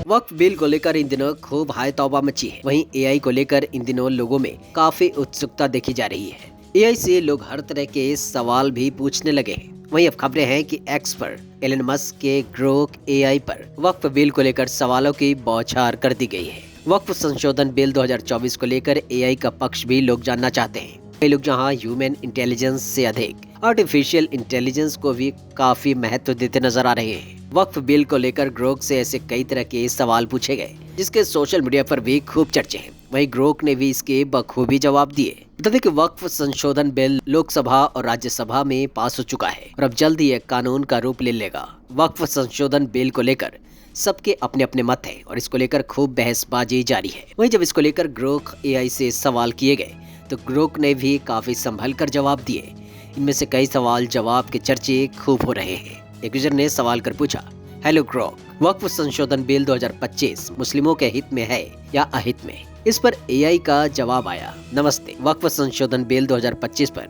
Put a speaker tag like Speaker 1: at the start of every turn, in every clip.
Speaker 1: वक्फ bill को लेकर इन दिनों खूब हाय तौबा मची है। वहीं एआई को लेकर इन दिनों लोगों में काफी उत्सुकता देखी जा रही है। एआई से लोग हर तरह के सवाल भी पूछने लगे हैं। वहीं अब खबरें हैं कि एक्स पर एलन मस्क के ग्रोक एआई पर वक्फ बिल को लेकर सवालों की बौछार कर दी गई है। वक्फ संशोधन बिल 2024 को लेकर एआई का पक्ष भी लोग जानना चाहते हैं। कई लोग जहां ह्यूमन इंटेलिजेंस से अधिक आर्टिफिशियल इंटेलिजेंस को भी काफी महत्व देते नजर आ रहे हैं। वक्फ बिल को लेकर ग्रोक से ऐसे कई तरह के सवाल पूछे गए, जिसके सोशल मीडिया पर भी खूब चर्चे हैं। वहीं ग्रोक ने भी इसके बखूबी जवाब दिए। बता दें कि वक्फ संशोधन बिल लोकसभा और राज्यसभा में पास हो चुका है और अब जल्द ही एक कानून का रूप ले लेगा। वक्फ संशोधन बिल को लेकर सबके अपने अपने मत हैं और इसको लेकर खूब बहसबाजी जारी है। वहीं जब इसको लेकर ग्रोक एआई से सवाल किए गए तो ग्रोक ने भी काफी संभल कर जवाब दिए। इनमें से कई सवाल जवाब के चर्चे खूब हो रहे हैं। एक यूजर ने सवाल कर पूछा, हेलो ग्रोक, वक्फ संशोधन बिल 2025 मुस्लिमों के हित में है या अहित में? इस पर एआई का जवाब आया, नमस्ते, वक्फ संशोधन बिल 2025 पर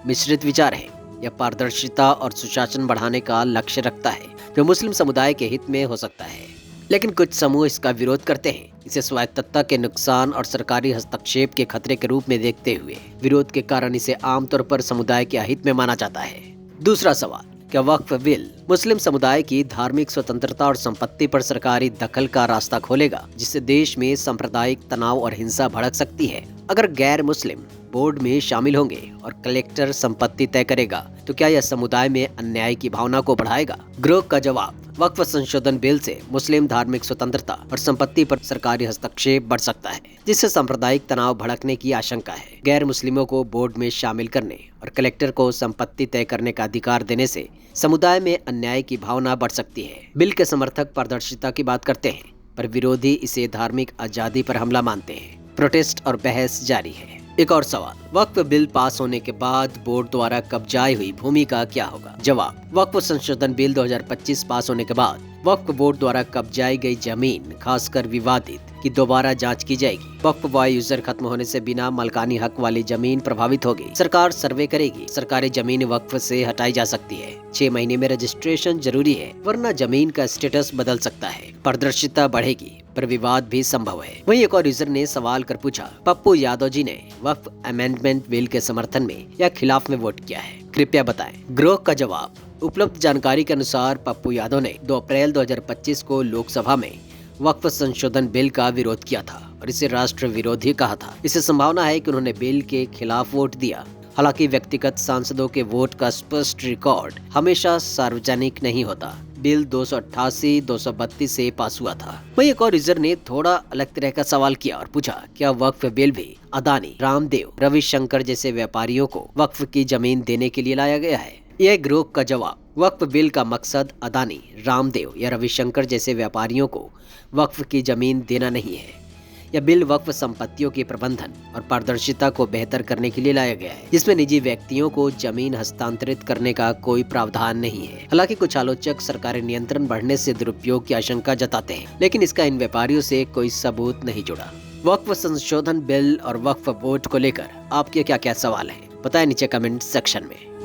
Speaker 1: मिश्रित विचार है। यह पारदर्शिता और सुशासन बढ़ाने का लक्ष्य रखता है, जो मुस्लिम समुदाय के हित में हो सकता है। लेकिन कुछ समूह इसका विरोध करते हैं। इसे स्वायत्तता के नुकसान और सरकारी हस्तक्षेप के खतरे के रूप में देखते हुए विरोध के कारण इसे आमतौर पर समुदाय के अहित में माना जाता है। दूसरा सवाल, क्या वक्फ बिल मुस्लिम समुदाय की धार्मिक स्वतंत्रता और संपत्ति पर सरकारी दखल का रास्ता खोलेगा, जिससे देश में सांप्रदायिक तनाव और हिंसा भड़क सकती है? अगर गैर मुस्लिम बोर्ड में शामिल होंगे और कलेक्टर संपत्ति तय करेगा, तो क्या यह समुदाय में अन्याय की भावना को बढ़ाएगा? ग्रोक का जवाब, वक्फ संशोधन बिल से मुस्लिम धार्मिक स्वतंत्रता और संपत्ति पर सरकारी हस्तक्षेप बढ़ सकता है, जिससे सांप्रदायिक तनाव भड़कने की आशंका है। गैर मुस्लिमों को बोर्ड में शामिल करने और कलेक्टर को संपत्ति तय करने का अधिकार देने से समुदाय में अन्याय की भावना बढ़ सकती है। बिल के समर्थक पारदर्शिता की बात करते हैं, पर विरोधी इसे धार्मिक आजादी पर हमला मानते हैं। प्रोटेस्ट और बहस जारी है। एक और सवाल, वक्फ बिल पास होने के बाद बोर्ड द्वारा कब्जाई हुई भूमि का क्या होगा? जवाब, वक्फ संशोधन बिल 2025 पास होने के बाद वक्फ बोर्ड द्वारा कब्जाई गई जमीन, खासकर विवादित, की दोबारा जांच की जाएगी। वक्फ बॉय यूजर खत्म होने से बिना मलकानी हक वाली जमीन प्रभावित होगी। सरकार सर्वे करेगी। सरकारी जमीन वक्फ से हटाई जा सकती है। 6 महीने में रजिस्ट्रेशन जरूरी है, वरना जमीन का स्टेटस बदल सकता है। पारदर्शिता बढ़ेगी, पर विवाद भी संभव है। वहीं एक और यूजर ने सवाल कर पूछा, पप्पू यादव जी ने वक्फ अमेंडमेंट बिल के समर्थन में या खिलाफ में वोट किया है, कृपया बताएं। ग्रोक का जवाब, उपलब्ध जानकारी के अनुसार पप्पू यादव ने 2 अप्रैल 2025 को लोकसभा में वक्फ संशोधन बिल का विरोध किया था और इसे राष्ट्र विरोधी कहा था। इससे संभावना है कि उन्होंने बिल के खिलाफ वोट दिया। हालांकि व्यक्तिगत सांसदों के वोट का स्पष्ट रिकॉर्ड हमेशा सार्वजनिक नहीं होता। बिल 288-232 से पास हुआ था। वहीं एक और यूजर ने थोड़ा अलग तरह का सवाल किया और पूछा, क्या वक्फ बिल भी अदानी, रामदेव, रविशंकर जैसे व्यापारियों को वक्फ की जमीन देने के लिए लाया गया है? यह ग्रोक का जवाब, वक्फ बिल का मकसद अदानी, रामदेव या रविशंकर जैसे व्यापारियों को वक्फ की जमीन देना नहीं है। यह बिल वक्फ संपत्तियों के प्रबंधन और पारदर्शिता को बेहतर करने के लिए लाया गया है, जिसमें निजी व्यक्तियों को जमीन हस्तांतरित करने का कोई प्रावधान नहीं है। हालांकि कुछ आलोचक सरकारी नियंत्रण बढ़ने से दुरुपयोग की आशंका जताते हैं, लेकिन इसका इन व्यापारियों से कोई सबूत नहीं जुड़ा। वक्फ संशोधन बिल और वक्फ बोर्ड को लेकर आपके क्या क्या सवाल हैं? बताएं नीचे कमेंट सेक्शन में।